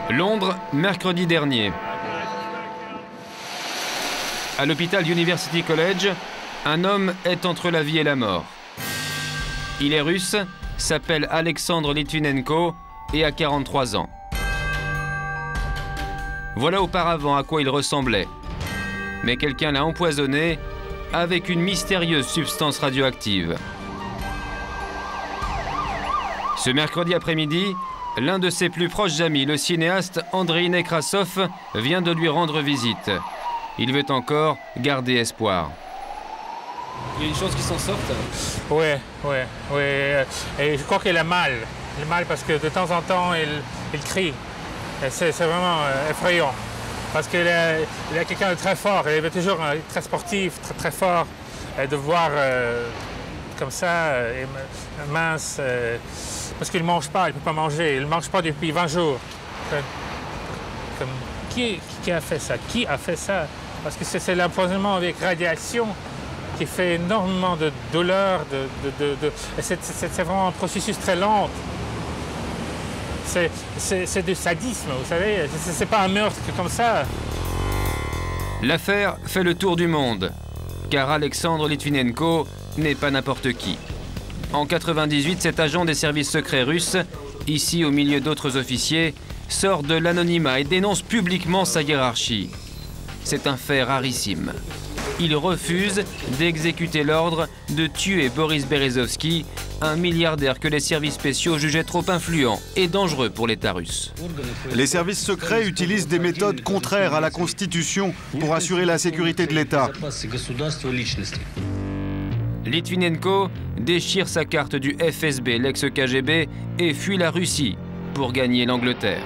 Londres, mercredi dernier. À l'hôpital University College, un homme est entre la vie et la mort. Il est russe, s'appelle Alexandre Litvinenko et a 43 ans. Voilà auparavant à quoi il ressemblait. Mais quelqu'un l'a empoisonné avec une mystérieuse substance radioactive. Ce mercredi après-midi, l'un de ses plus proches amis, le cinéaste Andrei Nekrasov, vient de lui rendre visite. Il veut encore garder espoir. Il y a une chance qu'il s'en sorte? Oui. Et je crois qu'il a mal. Il a mal parce que de temps en temps, il crie. C'est vraiment effrayant. Parce qu'il est quelqu'un de très fort. Il est toujours très sportif, très fort. Et de voir comme ça, mince, parce qu'il ne mange pas, il ne peut pas manger. Il ne mange pas depuis 20 jours. Qui a fait ça? Qui a fait ça? Parce que c'est l'empoisonnement avec radiation qui fait énormément de douleur. C'est vraiment un processus très lent. C'est du sadisme, vous savez. C'est pas un meurtre comme ça. L'affaire fait le tour du monde, car Alexandre Litvinenko n'est pas n'importe qui. En 1998, cet agent des services secrets russes, ici au milieu d'autres officiers, sort de l'anonymat et dénonce publiquement sa hiérarchie. C'est un fait rarissime. Il refuse d'exécuter l'ordre de tuer Boris Berezovsky, un milliardaire que les services spéciaux jugeaient trop influent et dangereux pour l'État russe. Les services secrets utilisent des méthodes contraires à la Constitution pour assurer la sécurité de l'État. Litvinenko déchire sa carte du FSB, l'ex-KGB, et fuit la Russie pour gagner l'Angleterre.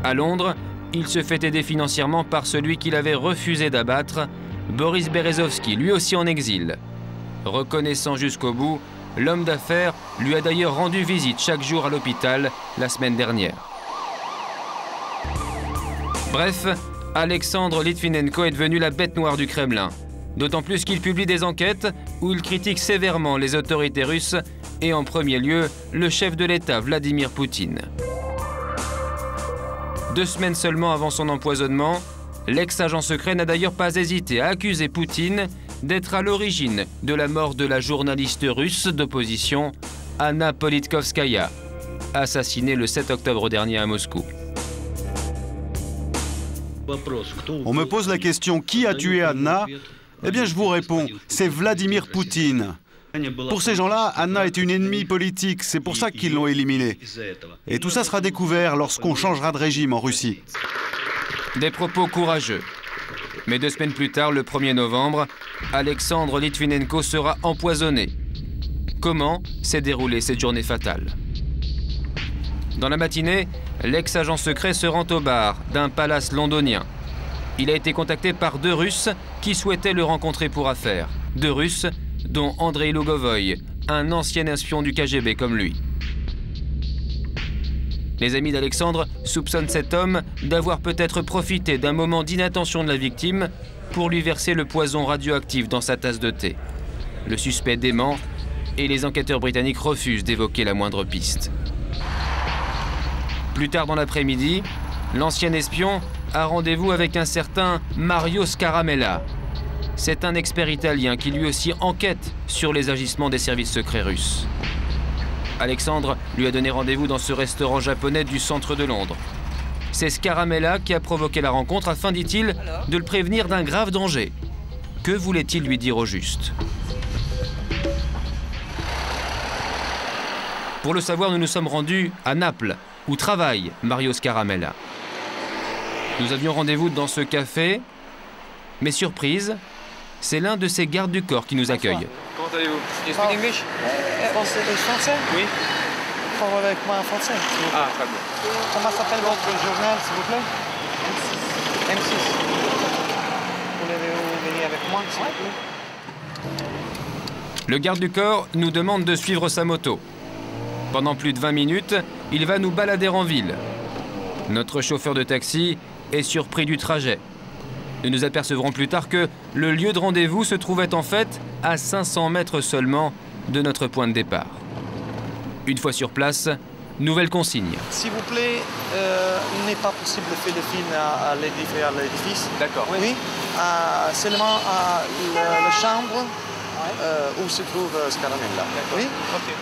À Londres, il se fait aider financièrement par celui qu'il avait refusé d'abattre, Boris Berezovsky, lui aussi en exil. Reconnaissant jusqu'au bout, l'homme d'affaires lui a d'ailleurs rendu visite chaque jour à l'hôpital la semaine dernière. Bref, Alexandre Litvinenko est devenu la bête noire du Kremlin. D'autant plus qu'il publie des enquêtes où il critique sévèrement les autorités russes et en premier lieu le chef de l'État Vladimir Poutine. 2 semaines seulement avant son empoisonnement, l'ex-agent secret n'a d'ailleurs pas hésité à accuser Poutine d'être à l'origine de la mort de la journaliste russe d'opposition Anna Politkovskaya, assassinée le 7 octobre dernier à Moscou. On me pose la question, qui a tué Anna? Eh bien, je vous réponds, c'est Vladimir Poutine. Pour ces gens-là, Anna est une ennemie politique, c'est pour ça qu'ils l'ont éliminée. Et tout ça sera découvert lorsqu'on changera de régime en Russie. Des propos courageux. Mais 2 semaines plus tard, le 1er novembre, Alexandre Litvinenko sera empoisonné. Comment s'est déroulée cette journée fatale? Dans la matinée, l'ex-agent secret se rend au bar d'un palace londonien. Il a été contacté par 2 Russes qui souhaitaient le rencontrer pour affaires. 2 Russes, dont Andrei Lugovoy, un ancien espion du KGB comme lui. Les amis d'Alexandre soupçonnent cet homme d'avoir peut-être profité d'un moment d'inattention de la victime pour lui verser le poison radioactif dans sa tasse de thé. Le suspect dément et les enquêteurs britanniques refusent d'évoquer la moindre piste. Plus tard dans l'après-midi, l'ancien espion a rendez-vous avec un certain Mario Scaramella. C'est un expert italien qui lui aussi enquête sur les agissements des services secrets russes. Alexandre lui a donné rendez-vous dans ce restaurant japonais du centre de Londres. C'est Scaramella qui a provoqué la rencontre afin, dit-il, de le prévenir d'un grave danger. Que voulait-il lui dire au juste? Pour le savoir, nous nous sommes rendus à Naples, où travaille Mario Scaramella. Nous avions rendez-vous dans ce café, mais surprise, c'est l'un de ses gardes du corps qui nous accueille. Comment allez-vous? You speak English? Français? Oui. Parlez avec moi en français. Ah, très bien. Comment s'appelle votre journal, s'il vous plaît? M6. Voulez-vous venir avec moi, s'il vous plaît? Le garde du corps nous demande de suivre sa moto. Pendant plus de 20 minutes, il va nous balader en ville. Notre chauffeur de taxi est surpris du trajet. Nous nous apercevrons plus tard que le lieu de rendez-vous se trouvait en fait à 500 mètres seulement de notre point de départ. Une fois sur place, Nouvelle consigne. S'il vous plaît, il n'est pas possible de faire le film à l'édifice. D'accord. Oui. Seulement à la chambre où se trouve Scaramella. Oui. Ok.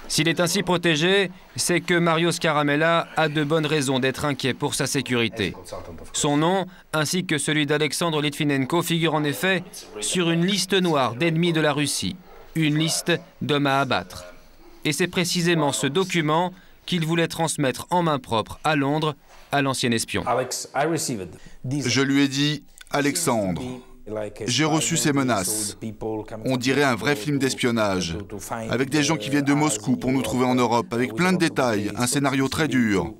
S'il est ainsi protégé, c'est que Mario Scaramella a de bonnes raisons d'être inquiet pour sa sécurité. Son nom, ainsi que celui d'Alexandre Litvinenko, figurent en effet sur une liste noire d'ennemis de la Russie, une liste d'hommes à abattre. Et c'est précisément ce document qu'il voulait transmettre en main propre à Londres à l'ancien espion. Je lui ai dit, Alexandre, j'ai reçu ces menaces. On dirait un vrai film d'espionnage, avec des gens qui viennent de Moscou pour nous trouver en Europe, avec plein de détails, un scénario très dur.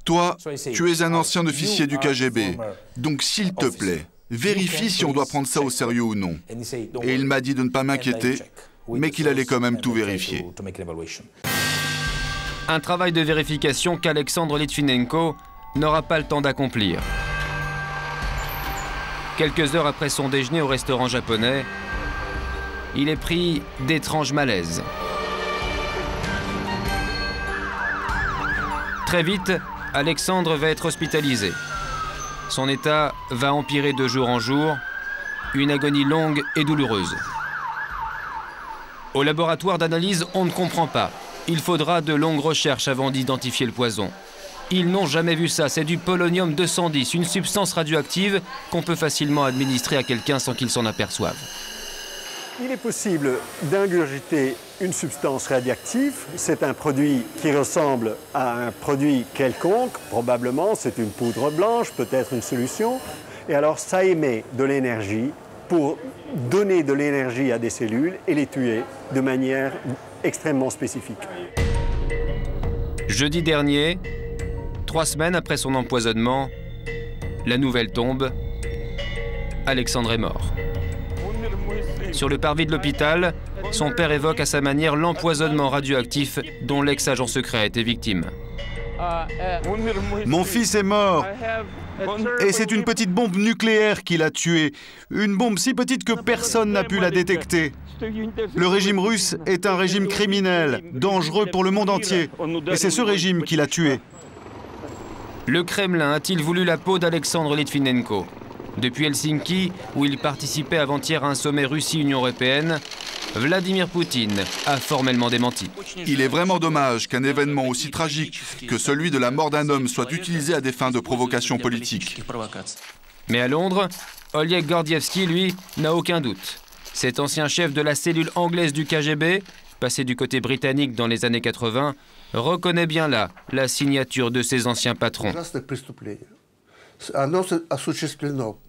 Toi, tu es un ancien officier du KGB, donc s'il te plaît, vérifie si on doit prendre ça au sérieux ou non. Et il m'a dit de ne pas m'inquiéter, mais qu'il allait quand même tout vérifier. Un travail de vérification qu'Alexandre Litvinenko n'aura pas le temps d'accomplir. Quelques heures après son déjeuner au restaurant japonais, il est pris d'étranges malaises. Très vite, Alexandre va être hospitalisé. Son état va empirer de jour en jour, une agonie longue et douloureuse. Au laboratoire d'analyse, on ne comprend pas. Il faudra de longues recherches avant d'identifier le poison. Ils n'ont jamais vu ça, c'est du polonium-210, une substance radioactive qu'on peut facilement administrer à quelqu'un sans qu'il s'en aperçoive. Il est possible d'ingurgiter une substance radioactive. C'est un produit qui ressemble à un produit quelconque. Probablement, c'est une poudre blanche, peut-être une solution. Et alors, ça émet de l'énergie pour donner de l'énergie à des cellules et les tuer de manière extrêmement spécifique. Jeudi dernier, 3 semaines après son empoisonnement, la nouvelle tombe. Alexandre est mort. Sur le parvis de l'hôpital, son père évoque à sa manière l'empoisonnement radioactif dont l'ex-agent secret a été victime. Mon fils est mort. Et c'est une petite bombe nucléaire qui l'a tué. Une bombe si petite que personne n'a pu la détecter. Le régime russe est un régime criminel, dangereux pour le monde entier. Et c'est ce régime qui l'a tué. Le Kremlin a-t-il voulu la peau d'Alexandre Litvinenko? Depuis Helsinki, où il participait avant-hier à un sommet Russie-Union européenne, Vladimir Poutine a formellement démenti. Il est vraiment dommage qu'un événement aussi tragique que celui de la mort d'un homme soit utilisé à des fins de provocation politique. Mais à Londres, Oleg Gordievsky, lui, n'a aucun doute. Cet ancien chef de la cellule anglaise du KGB, passé du côté britannique dans les années 80, reconnaît bien là la signature de ses anciens patrons.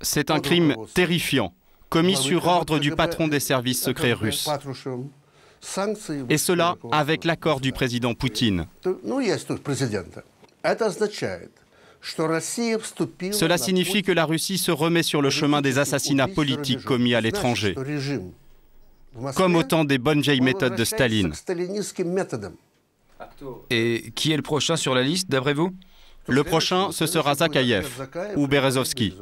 C'est un crime terrifiant, commis sur ordre du patron des services secrets russes. Et cela avec l'accord du président Poutine. Cela signifie que la Russie se remet sur le chemin des assassinats politiques commis à l'étranger, comme au temps des bonnes vieilles méthodes de Staline. Et qui est le prochain sur la liste, d'après vous? Le prochain, ce sera Zakaïev ou Berezovski.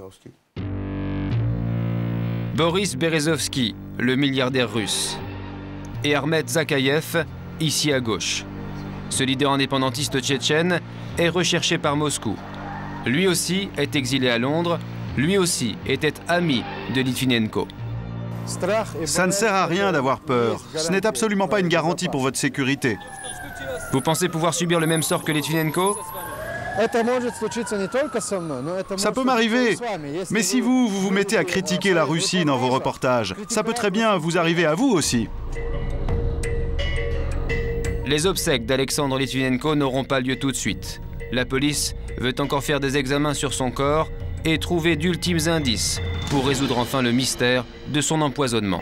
Boris Berezovski, le milliardaire russe. Et Ahmed Zakaïev, ici à gauche. Ce leader indépendantiste tchétchène est recherché par Moscou. Lui aussi est exilé à Londres. Lui aussi était ami de Litvinenko. Ça ne sert à rien d'avoir peur. Ce n'est absolument pas une garantie pour votre sécurité. Vous pensez pouvoir subir le même sort que Litvinenko? Ça peut m'arriver, mais si vous mettez à critiquer la Russie dans vos reportages, ça peut très bien vous arriver à vous aussi. Les obsèques d'Alexandre Litvinenko n'auront pas lieu tout de suite. La police veut encore faire des examens sur son corps et trouver d'ultimes indices pour résoudre enfin le mystère de son empoisonnement.